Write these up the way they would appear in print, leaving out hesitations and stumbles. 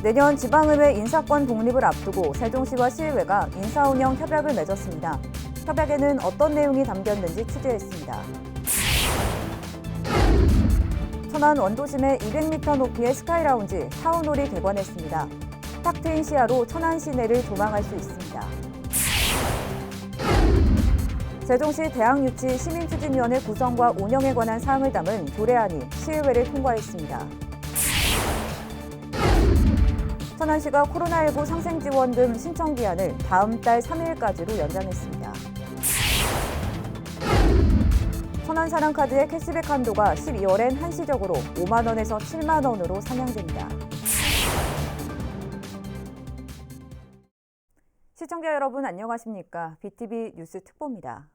내년 지방의회 인사권 독립을 앞두고 세종시와 시의회가 인사운영 협약을 맺었습니다. 협약에는 어떤 내용이 담겼는지 취재했습니다. 천안 원도심에 200m 높이의 스카이라운지 타운홀이 개관했습니다. 탁 트인 시야로 천안 시내를 조망할 수 있습니다. 세종시 대학유치 시민추진위원회 구성과 운영에 관한 사항을 담은 조례안이 시의회를 통과했습니다. 천안시가 코로나19 상생지원금 신청 기한을 다음 달 3일까지로 연장했습니다. 천안사랑카드의 캐시백 한도가 12월엔 한시적으로 5만 원에서 7만 원으로 상향됩니다. 시청자 여러분 안녕하십니까? BTV 뉴스 특보입니다.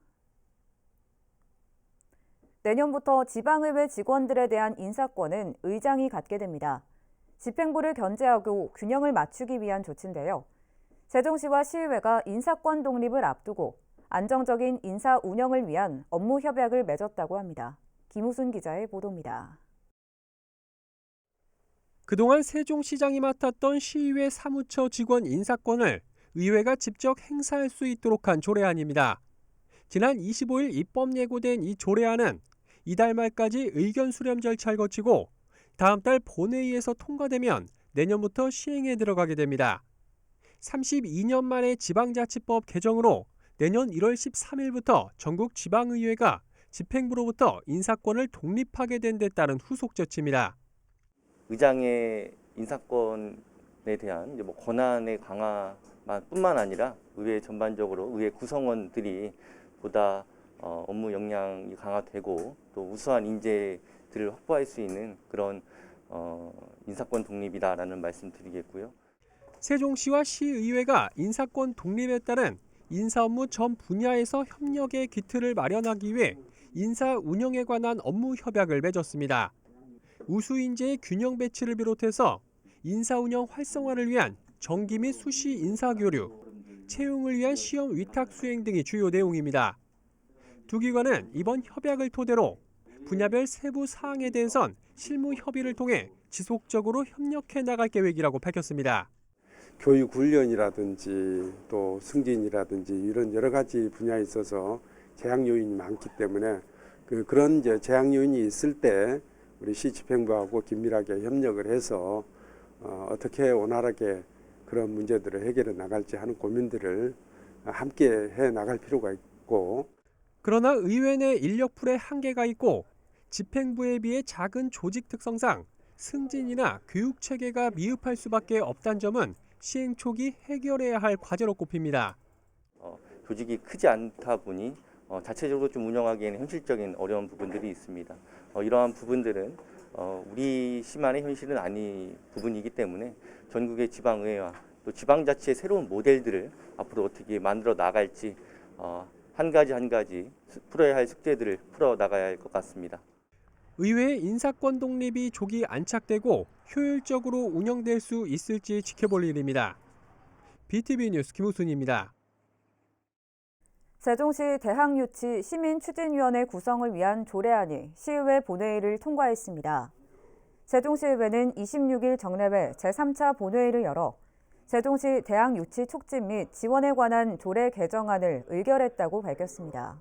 내년부터 지방의회 직원들에 대한 인사권은 의장이 갖게 됩니다. 집행부를 견제하고 균형을 맞추기 위한 조치인데요. 세종시와 시의회가 인사권 독립을 앞두고 안정적인 인사 운영을 위한 업무 협약을 맺었다고 합니다. 김우순 기자의 보도입니다. 그동안 세종시장이 맡았던 시의회 사무처 직원 인사권을 의회가 직접 행사할 수 있도록 한 조례안입니다. 지난 25일 입법 예고된 이 조례안은 이달 말까지 의견 수렴 절차를 거치고 다음 달 본회의에서 통과되면 내년부터 시행에 들어가게 됩니다. 32년 만에 지방자치법 개정으로 내년 1월 13일부터 전국 지방의회가 집행부로부터 인사권을 독립하게 된 데 따른 후속 조치입니다. 의장의 인사권에 대한 권한의 강화뿐만 아니라 의회 전반적으로 의회 구성원들이 보다 업무 역량이 강화되고 또 우수한 인재들을 확보할 수 있는 그런 인사권 독립이다라는 말씀드리겠고요. 세종시와 시의회가 인사권 독립에 따른 인사 업무 전 분야에서 협력의 기틀을 마련하기 위해 인사 운영에 관한 업무 협약을 맺었습니다. 우수 인재의 균형 배치를 비롯해서 인사 운영 활성화를 위한 정기 및 수시 인사 교류, 채용을 위한 시험 위탁 수행 등이 주요 내용입니다. 두 기관은 이번 협약을 토대로 분야별 세부 사항에 대해선 실무 협의를 통해 지속적으로 협력해 나갈 계획이라고 밝혔습니다. 교육 훈련이라든지 또 승진이라든지 이런 여러 가지 분야에 있어서 제약 요인이 많기 때문에 그런 제약 요인이 있을 때 우리 시 집행부하고 긴밀하게 협력을 해서 어떻게 원활하게 그런 문제들을 해결해 나갈지 하는 고민들을 함께 해 나갈 필요가 있고. 그러나 의회 내 인력풀에 한계가 있고 집행부에 비해 작은 조직 특성상 승진이나 교육 체계가 미흡할 수밖에 없다는 점은 시행 초기 해결해야 할 과제로 꼽힙니다. 조직이 크지 않다 보니 자체적으로 좀 운영하기에는 현실적인 어려운 부분들이 있습니다. 이러한 부분들은 우리 시만의 현실은 아닌 부분이기 때문에 전국의 지방의회와 또 지방자치의 새로운 모델들을 앞으로 어떻게 만들어 나갈지 한 가지 풀어야 할 숙제들을 풀어 나가야 할 것 같습니다. 의회의 인사권 독립이 조기 안착되고 효율적으로 운영될 수 있을지 지켜볼 일입니다. BTV 뉴스 김우순입니다. 세종시 대학유치 시민추진위원회 구성을 위한 조례안이 시의회 본회의를 통과했습니다. 세종시의회는 26일 정례회 제3차 본회의를 열어 세종시 대학유치 촉진 및 지원에 관한 조례 개정안을 의결했다고 밝혔습니다.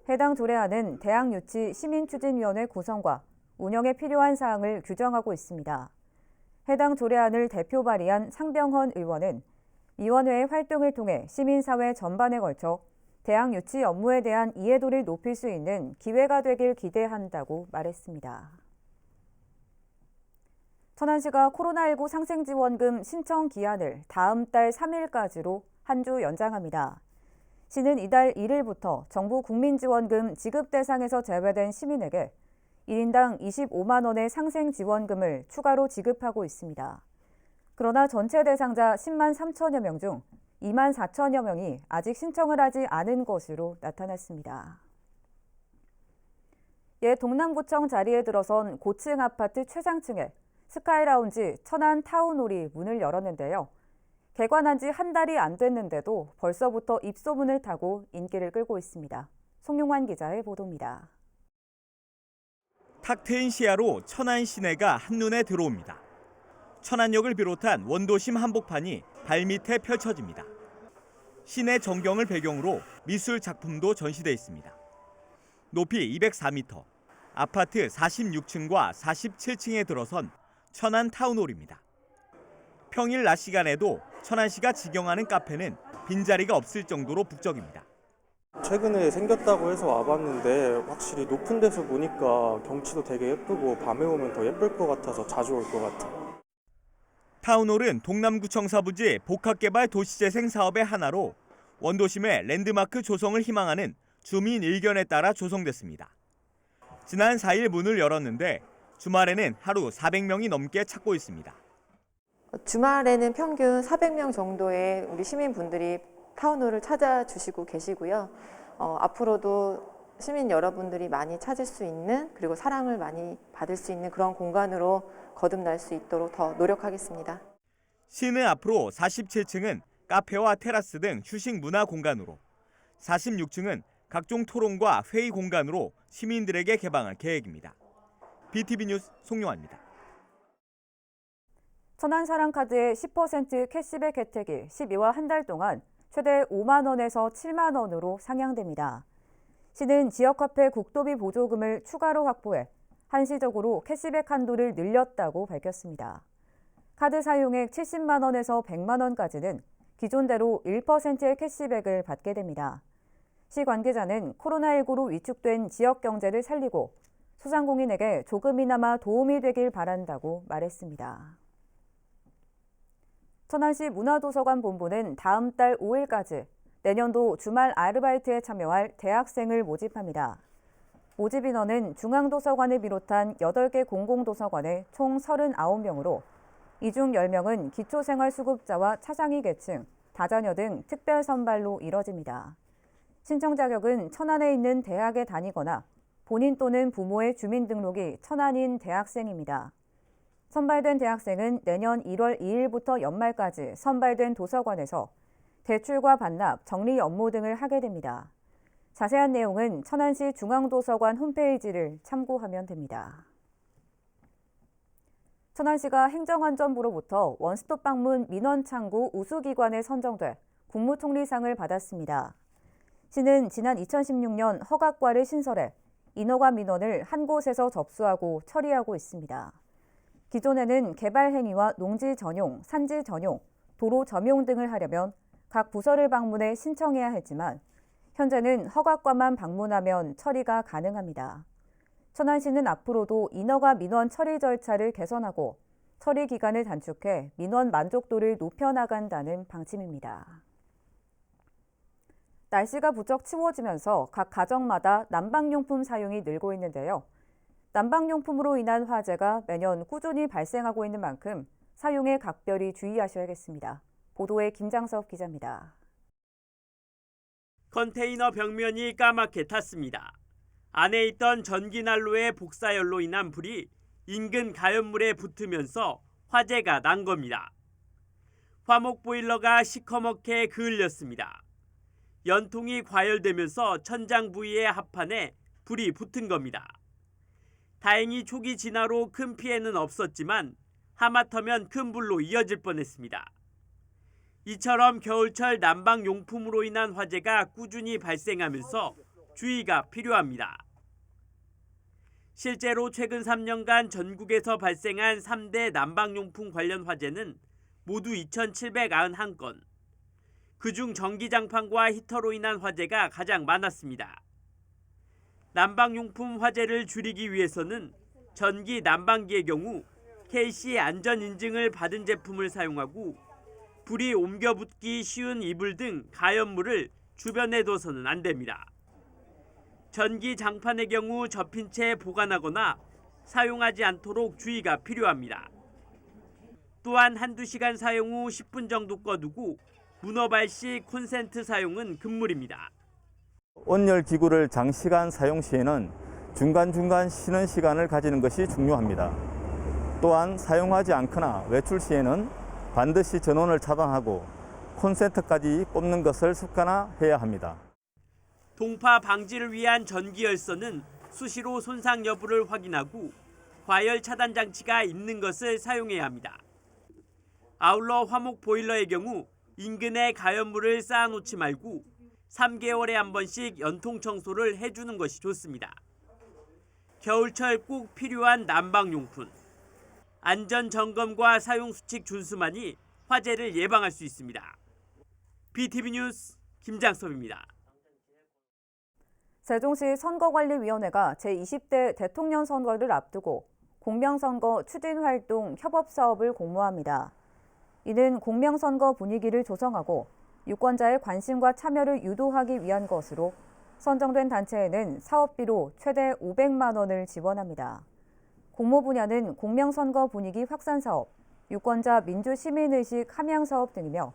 해당 조례안은 대학유치 시민추진위원회 구성과 운영에 필요한 사항을 규정하고 있습니다. 해당 조례안을 대표 발의한 상병헌 의원은 위원회의 활동을 통해 시민사회 전반에 걸쳐 대학 유치 업무에 대한 이해도를 높일 수 있는 기회가 되길 기대한다고 말했습니다. 천안시가 코로나19 상생지원금 신청 기한을 다음 달 3일까지로 한 주 연장합니다. 시는 이달 1일부터 정부 국민지원금 지급 대상에서 제외된 시민에게 1인당 25만 원의 상생지원금을 추가로 지급하고 있습니다. 그러나 전체 대상자 10만 3천여 명 중 2만 4천여 명이 아직 신청을 하지 않은 것으로 나타났습니다. 동남구청 자리에 들어선 고층 아파트 최상층에 스카이라운지 천안 타운홀이 문을 열었는데요. 개관한 지 한 달이 안 됐는데도 벌써부터 입소문을 타고 인기를 끌고 있습니다. 송용환 기자의 보도입니다. 탁 트인 시야로 천안 시내가 한눈에 들어옵니다. 천안역을 비롯한 원도심 한복판이 발밑에 펼쳐집니다. 시내 전경을 배경으로 미술 작품도 전시돼 있습니다. 높이 204m, 아파트 46층과 47층에 들어선 천안 타운홀입니다. 평일 낮 시간에도 천안시가 직영하는 카페는 빈자리가 없을 정도로 북적입니다. 최근에 생겼다고 해서 와봤는데 확실히 높은 데서 보니까 경치도 되게 예쁘고 밤에 오면 더 예쁠 것 같아서 자주 올 것 같아요. 타운홀은 동남구청 사부지 복합개발 도시재생 사업의 하나로 원도심의 랜드마크 조성을 희망하는 주민 의견에 따라 조성됐습니다. 지난 4일 문을 열었는데 주말에는 하루 400명이 넘게 찾고 있습니다. 주말에는 평균 400명 정도의 우리 시민분들이 타운홀을 찾아주시고 계시고요. 앞으로도 시민 여러분들이 많이 찾을 수 있는 그리고 사랑을 많이 받을 수 있는 그런 공간으로 거듭날 수 있도록 더 노력하겠습니다. 시는 앞으로 47층은 카페와 테라스 등 휴식 문화 공간으로, 46층은 각종 토론과 회의 공간으로 시민들에게 개방할 계획입니다. BTV 뉴스 송용환입니다. 천안사랑카드의 10% 캐시백 혜택이 12월 한 달 동안 최대 5만 원에서 7만 원으로 상향됩니다. 시는 지역화폐 국도비 보조금을 추가로 확보해 한시적으로 캐시백 한도를 늘렸다고 밝혔습니다. 카드 사용액 70만 원에서 100만 원까지는 기존대로 1%의 캐시백을 받게 됩니다. 시 관계자는 코로나19로 위축된 지역 경제를 살리고 소상공인에게 조금이나마 도움이 되길 바란다고 말했습니다. 천안시 문화도서관 본부는 다음 달 5일까지 내년도 주말 아르바이트에 참여할 대학생을 모집합니다. 모집 인원은 중앙도서관을 비롯한 8개 공공도서관의 총 39명으로 이 중 10명은 기초생활수급자와 차상위 계층, 다자녀 등 특별 선발로 이뤄집니다. 신청 자격은 천안에 있는 대학에 다니거나 본인 또는 부모의 주민등록이 천안인 대학생입니다. 선발된 대학생은 내년 1월 2일부터 연말까지 선발된 도서관에서 대출과 반납, 정리 업무 등을 하게 됩니다. 자세한 내용은 천안시 중앙도서관 홈페이지를 참고하면 됩니다. 천안시가 행정안전부로부터 원스톱 방문 민원창구 우수기관에 선정돼 국무총리상을 받았습니다. 시는 지난 2016년 허각과를 신설해 인허가 민원을 한 곳에서 접수하고 처리하고 있습니다. 기존에는 개발 행위와 농지 전용, 산지 전용, 도로 점용 등을 하려면 각 부서를 방문해 신청해야 했지만 현재는 허가과만 방문하면 처리가 가능합니다. 천안시는 앞으로도 인허가 민원 처리 절차를 개선하고 처리 기간을 단축해 민원 만족도를 높여나간다는 방침입니다. 날씨가 부쩍 추워지면서 각 가정마다 난방용품 사용이 늘고 있는데요. 난방용품으로 인한 화재가 매년 꾸준히 발생하고 있는 만큼 사용에 각별히 주의하셔야겠습니다. 보도에 김장섭 기자입니다. 컨테이너 벽면이 까맣게 탔습니다. 안에 있던 전기난로의 복사열로 인한 불이 인근 가연물에 붙으면서 화재가 난 겁니다. 화목 보일러가 시커멓게 그을렸습니다. 연통이 과열되면서 천장 부위의 합판에 불이 붙은 겁니다. 다행히 초기 진화로 큰 피해는 없었지만 하마터면 큰 불로 이어질 뻔했습니다. 이처럼 겨울철 난방용품으로 인한 화재가 꾸준히 발생하면서 주의가 필요합니다. 실제로 최근 3년간 전국에서 발생한 3대 난방용품 관련 화재는 모두 2,791건. 그중 전기장판과 히터로 인한 화재가 가장 많았습니다. 난방용품 화재를 줄이기 위해서는 전기 난방기의 경우 KC 안전인증을 받은 제품을 사용하고 불이 옮겨 붙기 쉬운 이불 등 가연물을 주변에 둬서는 안 됩니다. 전기 장판의 경우 접힌 채 보관하거나 사용하지 않도록 주의가 필요합니다. 또한 한두 시간 사용 후 10분 정도 꺼두고 문어발 시 콘센트 사용은 금물입니다. 온열 기구를 장시간 사용 시에는 중간중간 쉬는 시간을 가지는 것이 중요합니다. 또한 사용하지 않거나 외출 시에는 반드시 전원을 차단하고 콘센트까지 꼽는 것을 습관화해야 합니다. 동파 방지를 위한 전기열선은 수시로 손상 여부를 확인하고 과열 차단 장치가 있는 것을 사용해야 합니다. 아울러 화목 보일러의 경우 인근에 가연물을 쌓아놓지 말고 3개월에 한 번씩 연통 청소를 해주는 것이 좋습니다. 겨울철 꼭 필요한 난방용품. 안전 점검과 사용 수칙 준수만이 화재를 예방할 수 있습니다. BTV 뉴스 김장섭입니다. 세종시 선거관리위원회가 제20대 대통령 선거를 앞두고 공명선거 추진활동 협업사업을 공모합니다. 이는 공명선거 분위기를 조성하고 유권자의 관심과 참여를 유도하기 위한 것으로 선정된 단체에는 사업비로 최대 500만 원을 지원합니다. 공모 분야는 공명선거 분위기 확산 사업, 유권자 민주시민의식 함양 사업 등이며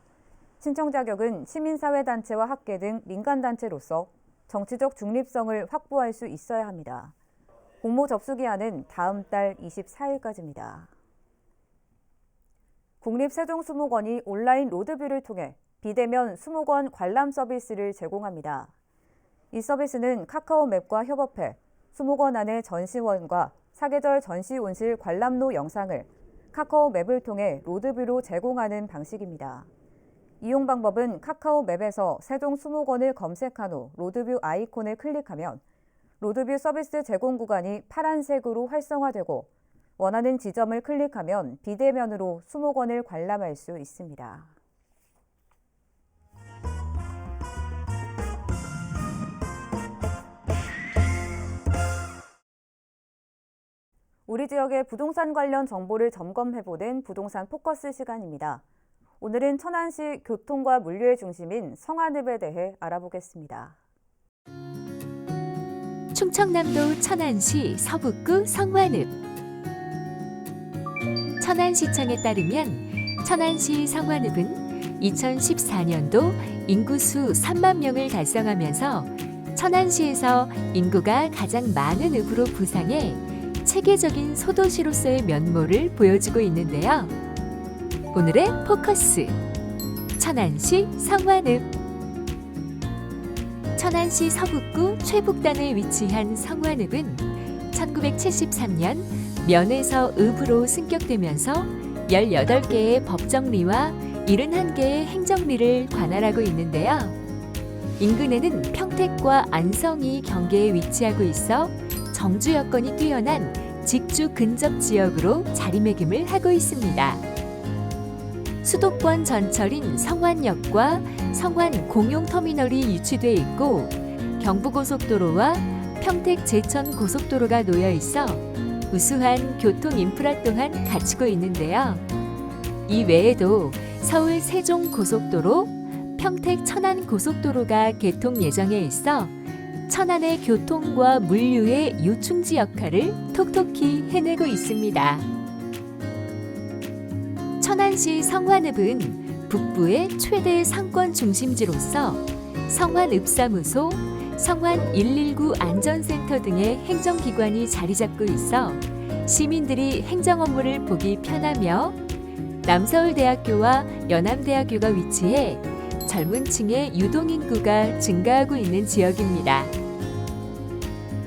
신청 자격은 시민사회단체와 학계 등 민간단체로서 정치적 중립성을 확보할 수 있어야 합니다. 공모 접수 기한은 다음 달 24일까지입니다. 국립세종수목원이 온라인 로드뷰를 통해 비대면 수목원 관람 서비스를 제공합니다. 이 서비스는 카카오맵과 협업해 수목원 안의 전시원과 사계절 전시온실 관람로 영상을 카카오맵을 통해 로드뷰로 제공하는 방식입니다. 이용 방법은 카카오맵에서 세종수목원을 검색한 후 로드뷰 아이콘을 클릭하면 로드뷰 서비스 제공 구간이 파란색으로 활성화되고 원하는 지점을 클릭하면 비대면으로 수목원을 관람할 수 있습니다. 우리 지역의 부동산 관련 정보를 점검해보는 부동산 포커스 시간입니다. 오늘은 천안시 교통과 물류의 중심인 성안읍에 대해 알아보겠습니다. 충청남도 천안시 서북구 성완읍. 천안시청에 따르면 천안시 성완읍은 2014년도 인구수 3만 명을 달성하면서 천안시에서 인구가 가장 많은 읍으로 부상해 체계적인 소도시로서의 면모를 보여주고 있는데요. 오늘의 포커스, 천안시 성완읍. 천안시 서북구 최북단에 위치한 성완읍은 1973년 면에서 읍으로 승격되면서 18개의 법정리와 71개의 행정리를 관할하고 있는데요. 인근에는 평택과 안성이 경계에 위치하고 있어 정주 여건이 뛰어난 직주 근접 지역으로 자리매김을 하고 있습니다. 수도권 전철인 성완역과 성완 공용터미널이 유치돼 있고 경부고속도로와 평택 제천 고속도로가 놓여 있어 우수한 교통 인프라 또한 갖추고 있는데요. 이 외에도 서울 세종 고속도로, 평택 천안 고속도로가 개통 예정에 있어 천안의 교통과 물류의 요충지 역할을 톡톡히 해내고 있습니다. 천안시 성완읍은 북부의 최대 상권 중심지로서 성완읍사무소, 성완119 안전센터 등의 행정기관이 자리 잡고 있어 시민들이 행정 업무를 보기 편하며 남서울대학교와 연암대학교가 위치해 젊은 층의 유동인구가 증가하고 있는 지역입니다.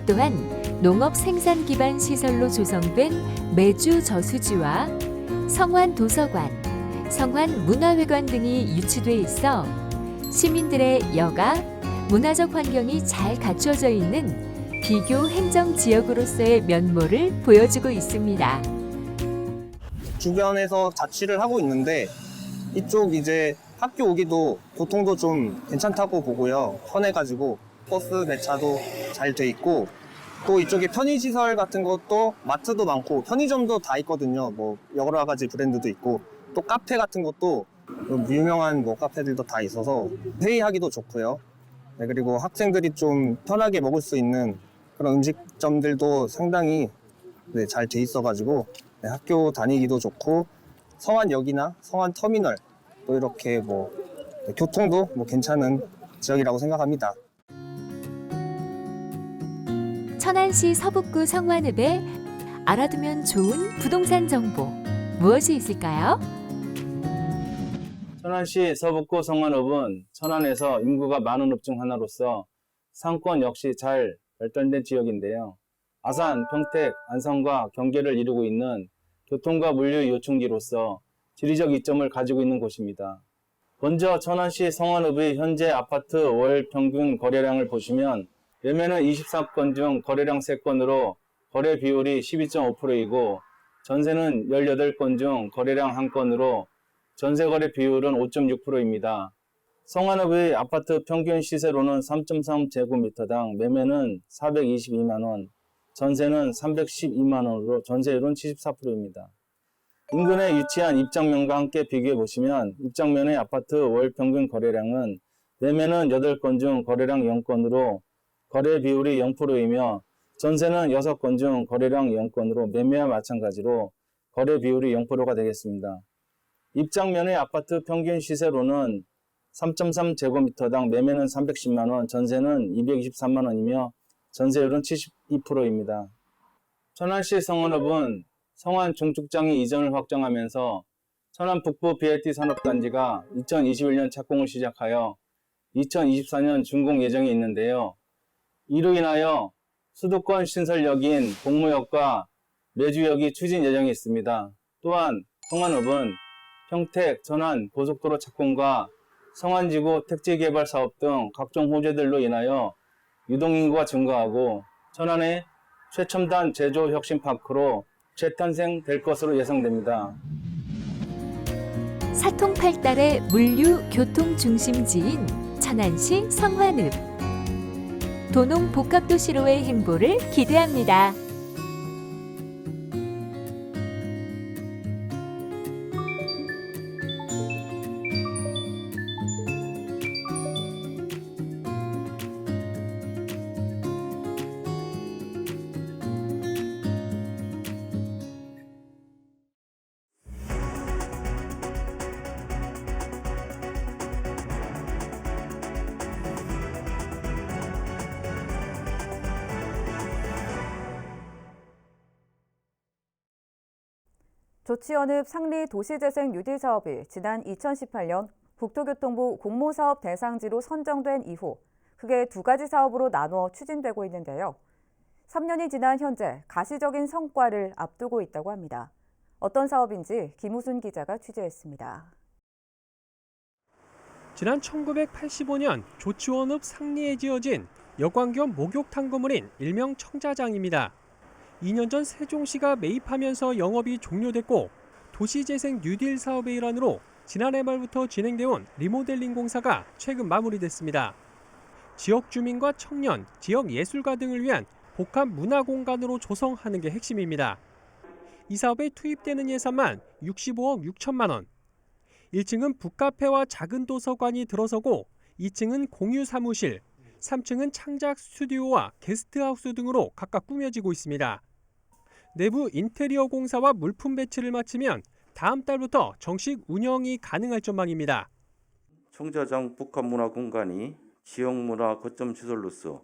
또한 농업 생산 기반 시설로 조성된 매주 저수지와 성완 도서관, 성완 문화회관 등이 유치돼 있어 시민들의 여가, 문화적 환경이 잘 갖춰져 있는 비교 행정 지역으로서의 면모를 보여주고 있습니다. 주변에서 자취를 하고 있는데 이쪽 이제 학교 오기도 교통도 좀 괜찮다고 보고요. 편해가지고 버스 배차도 잘 돼 있고 또 이쪽에 편의시설 같은 것도 마트도 많고 편의점도 다 있거든요. 뭐 여러 가지 브랜드도 있고 또 카페 같은 것도 유명한 뭐 카페들도 다 있어서 회의하기도 좋고요. 네, 그리고 학생들이 좀 편하게 먹을 수 있는 그런 음식점들도 상당히 잘 돼 있어가지고 학교 다니기도 좋고 성완역이나 성완터미널 또 이렇게 뭐 교통도 뭐 괜찮은 지역이라고 생각합니다. 천안시 서북구 성완읍에 알아두면 좋은 부동산 정보 무엇이 있을까요? 천안시 서북구 성완읍은 천안에서 인구가 많은 읍 중 하나로서 상권 역시 잘 발달된 지역인데요. 아산, 평택, 안성과 경계를 이루고 있는 교통과 물류 요충지로서 지리적 이점을 가지고 있는 곳입니다. 먼저 천안시 성완읍의 현재 아파트 월 평균 거래량을 보시면 매매는 24건 중 거래량 3건으로 거래 비율이 12.5%이고 전세는 18건 중 거래량 1건으로 전세 거래 비율은 5.6%입니다. 성완읍의 아파트 평균 시세로는 3.3제곱미터당 매매는 422만 원, 전세는 312만 원으로 전세율은 74%입니다. 인근에 위치한 입장면과 함께 비교해 보시면 입장면의 아파트 월 평균 거래량은 매매는 8건 중 거래량 0건으로 거래 비율이 0%이며 전세는 6건 중 거래량 0건으로 매매와 마찬가지로 거래 비율이 0%가 되겠습니다. 입장면의 아파트 평균 시세로는 3.3제곱미터당 매매는 310만 원, 전세는 223만 원이며 전세율은 72%입니다. 천안시 성완읍은 성완 중축장이 이전을 확정하면서 천안 북부 BRT 산업단지가 2021년 착공을 시작하여 2024년 준공 예정이 있는데요. 이로 인하여 수도권 신설역인 복무역과 매주역이 추진 예정이 있습니다. 또한 성완읍은 평택, 천안 고속도로 착공과 성완지구 택지개발 사업 등 각종 호재들로 인하여 유동인구가 증가하고 천안의 최첨단 제조 혁신파크로 재탄생될 것으로 예상됩니다. 사통팔달의 물류 교통 중심지인 천안시 성완읍. 도농 복합도시로의 행보를 기대합니다. 조치원읍 상리 도시재생 뉴딜 사업이 지난 2018년 국토교통부 공모사업 대상지로 선정된 이후 크게 2가지 사업으로 나누어 추진되고 있는데요. 3년이 지난 현재 가시적인 성과를 앞두고 있다고 합니다. 어떤 사업인지 김우순 기자가 취재했습니다. 지난 1985년 조치원읍 상리에 지어진 여관 겸 목욕탕 건물인 일명 청자장입니다. 2년 전 세종시가 매입하면서 영업이 종료됐고 도시재생 뉴딜 사업의 일환으로 지난해 말부터 진행돼 온 리모델링 공사가 최근 마무리됐습니다. 지역 주민과 청년, 지역 예술가 등을 위한 복합 문화 공간으로 조성하는 게 핵심입니다. 이 사업에 투입되는 예산만 65억 6천만 원. 1층은 북카페와 작은 도서관이 들어서고 2층은 공유 사무실, 3층은 창작 스튜디오와 게스트하우스 등으로 각각 꾸며지고 있습니다. 내부 인테리어 공사와 물품 배치를 마치면 다음 달부터 정식 운영이 가능할 전망입니다. 청자장 복합문화공간이 지역문화 거점 시설로서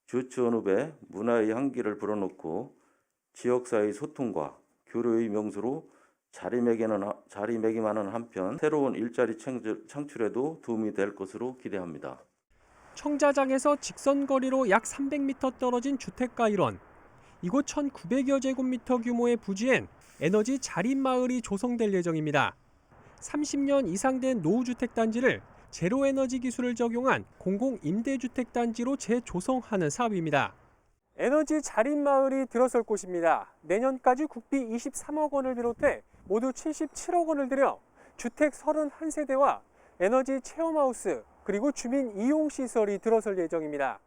조치원읍의 문화의 향기를 불어넣고 지역사회의 소통과 교류의 명소로 자리매김하는 한편 새로운 일자리 창출에도 도움이 될 것으로 기대합니다. 청자장에서 직선거리로 약 300m 떨어진 주택가 일원. 이곳 1,900여 제곱미터 규모의 부지엔 에너지 자립마을이 조성될 예정입니다. 30년 이상 된 노후주택 단지를 제로에너지 기술을 적용한 공공임대주택 단지로 재조성하는 사업입니다. 에너지 자립마을이 들어설 곳입니다. 내년까지 국비 23억 원을 비롯해 모두 77억 원을 들여 주택 31세대와 에너지 체험하우스 그리고 주민 이용시설이 들어설 예정입니다.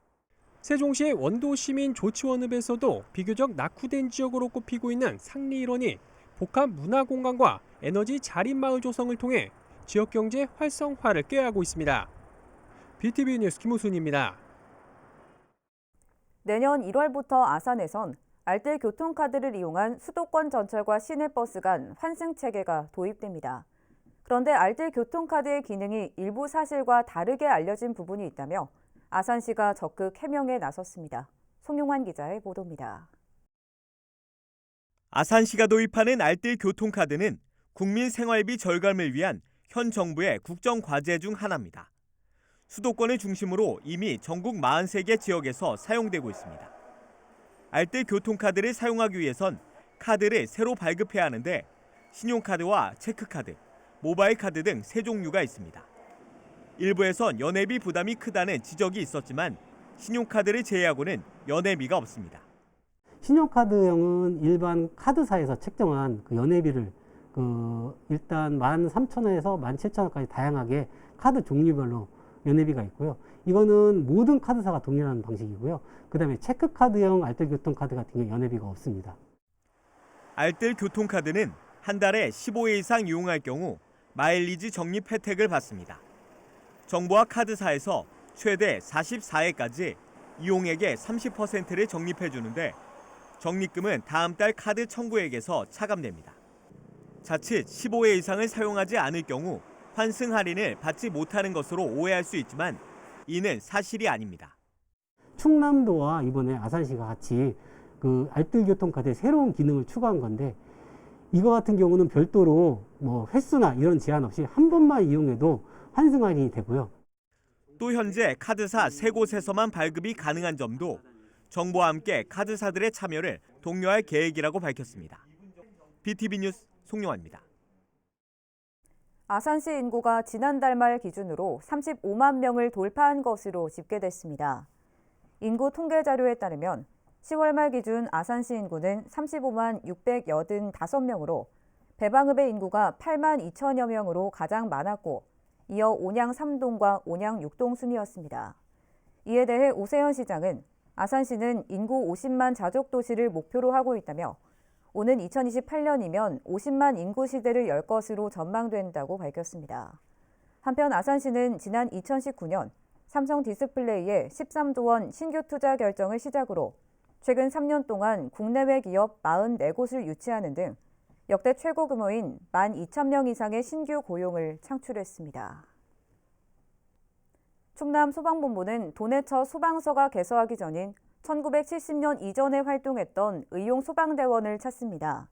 세종시의 원도시민 조치원읍에서도 비교적 낙후된 지역으로 꼽히고 있는 상리 일원이 복합 문화공간과 에너지 자립마을 조성을 통해 지역경제 활성화를 꾀하고 있습니다. BTV 뉴스 김우순입니다. 내년 1월부터 아산에선 알뜰 교통카드를 이용한 수도권 전철과 시내버스 간 환승 체계가 도입됩니다. 그런데 알뜰 교통카드의 기능이 일부 사실과 다르게 알려진 부분이 있다며 아산시가 적극 해명에 나섰습니다. 송용환 기자의 보도입니다. 아산시가 도입하는 알뜰 교통카드는 국민 생활비 절감을 위한 현 정부의 국정 과제 중 하나입니다. 수도권을 중심으로 이미 전국 43개 지역에서 사용되고 있습니다. 알뜰 교통카드를 사용하기 위해선 카드를 새로 발급해야 하는데 신용카드와 체크카드, 모바일 카드 등 세 종류가 있습니다. 일부에선 연회비 부담이 크다는 지적이 있었지만 신용카드를 제외하고는 연회비가 없습니다. 신용카드형은 일반 카드사에서 책정한 그 연회비를 일단 13,000원에서 17,000원까지 다양하게 카드 종류별로 연회비가 있고요. 이거는 모든 카드사가 동일한 방식이고요. 그다음에 체크카드형 알뜰교통카드 같은 경우 연회비가 없습니다. 알뜰교통카드는 한 달에 15회 이상 이용할 경우 마일리지 적립 혜택을 받습니다. 정부와 카드사에서 최대 44회까지 이용액의 30%를 적립해 주는데 적립금은 다음 달 카드 청구액에서 차감됩니다. 자칫 15회 이상을 사용하지 않을 경우 환승 할인을 받지 못하는 것으로 오해할 수 있지만 이는 사실이 아닙니다. 충남도와 이번에 아산시가 같이 그 알뜰교통카드에 새로운 기능을 추가한 건데 이거 같은 경우는 별도로 뭐 횟수나 이런 제한 없이 한 번만 이용해도 환승 할인이 되고요. 또 현재 카드사 3곳에서만 발급이 가능한 점도 정부와 함께 카드사들의 참여를 독려할 계획이라고 밝혔습니다. BTV 뉴스 송영환입니다. 아산시 인구가 지난달 말 기준으로 35만 명을 돌파한 것으로 집계됐습니다. 인구 통계 자료에 따르면 10월 말 기준 아산시 인구는 35만 685명으로 배방읍의 인구가 8만 2천여 명으로 가장 많았고 이어 온양 3동과 온양 6동 순이었습니다. 이에 대해 오세현 시장은 아산시는 인구 50만 자족 도시를 목표로 하고 있다며 오는 2028년이면 50만 인구 시대를 열 것으로 전망된다고 밝혔습니다. 한편 아산시는 지난 2019년 삼성 디스플레이의 13조 원 신규 투자 결정을 시작으로 최근 3년 동안 국내외 기업 44곳을 유치하는 등 역대 최고 규모인 12,000명 이상의 신규 고용을 창출했습니다. 충남 소방본부는 도내처 소방서가 개서하기 전인 1970년 이전에 활동했던 의용 소방대원을 찾습니다.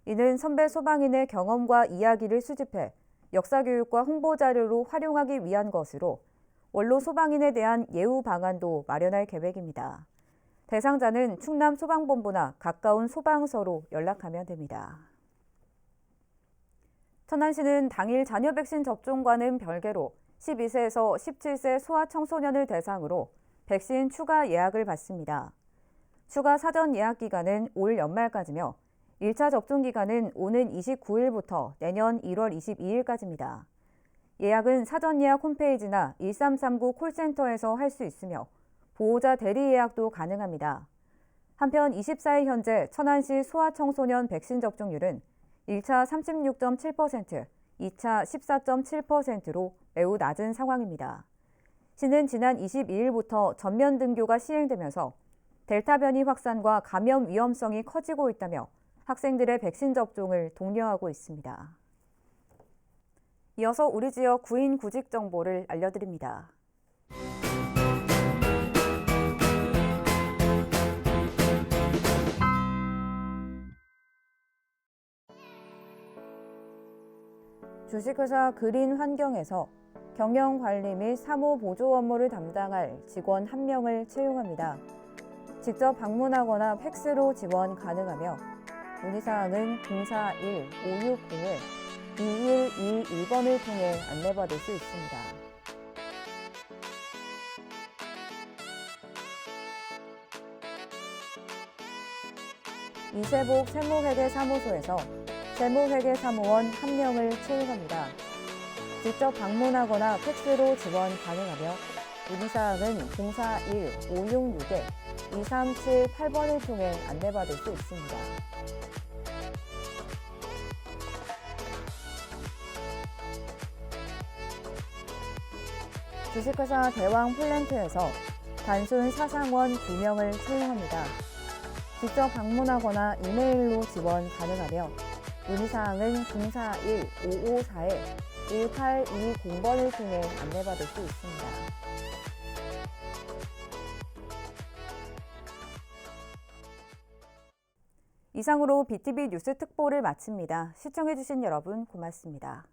이는 선배 소방인의 경험과 이야기를 수집해 역사교육과 홍보 자료로 활용하기 위한 것으로 원로 소방인에 대한 예우 방안도 마련할 계획입니다. 대상자는 충남 소방본부나 가까운 소방서로 연락하면 됩니다. 천안시는 당일 자녀 백신 접종과는 별개로 12세에서 17세 소아청소년을 대상으로 백신 추가 예약을 받습니다. 추가 사전 예약 기간은 올 연말까지며 1차 접종 기간은 오는 29일부터 내년 1월 22일까지입니다. 예약은 사전 예약 홈페이지나 1339 콜센터에서 할 수 있으며 보호자 대리 예약도 가능합니다. 한편 24일 현재 천안시 소아청소년 백신 접종률은 1차 36.7%, 2차 14.7%로 매우 낮은 상황입니다. 시는 지난 22일부터 전면 등교가 시행되면서 델타 변이 확산과 감염 위험성이 커지고 있다며 학생들의 백신 접종을 독려하고 있습니다. 이어서 우리 지역 구인 구직 정보를 알려드립니다. 주식회사 그린환경에서 경영관리 및 사무보조 업무를 담당할 직원 1명을 채용합니다. 직접 방문하거나 팩스로 지원 가능하며 문의사항은 041-560-2121번을 통해 안내받을 수 있습니다. 이세복 세무회계사무소에서 세무회계사무원 1명을 채용합니다. 직접 방문하거나 팩스로 지원 가능하며 문의사항은 041-566-2378번을 통해 안내받을 수 있습니다. 주식회사 대왕 플랜트에서 단순 사상원 2명을 채용합니다. 직접 방문하거나 이메일로 지원 가능하며 문의사항은 041-554-1820번을 통해 안내받을 수 있습니다. 이상으로 BTV 뉴스 특보를 마칩니다. 시청해주신 여러분 고맙습니다.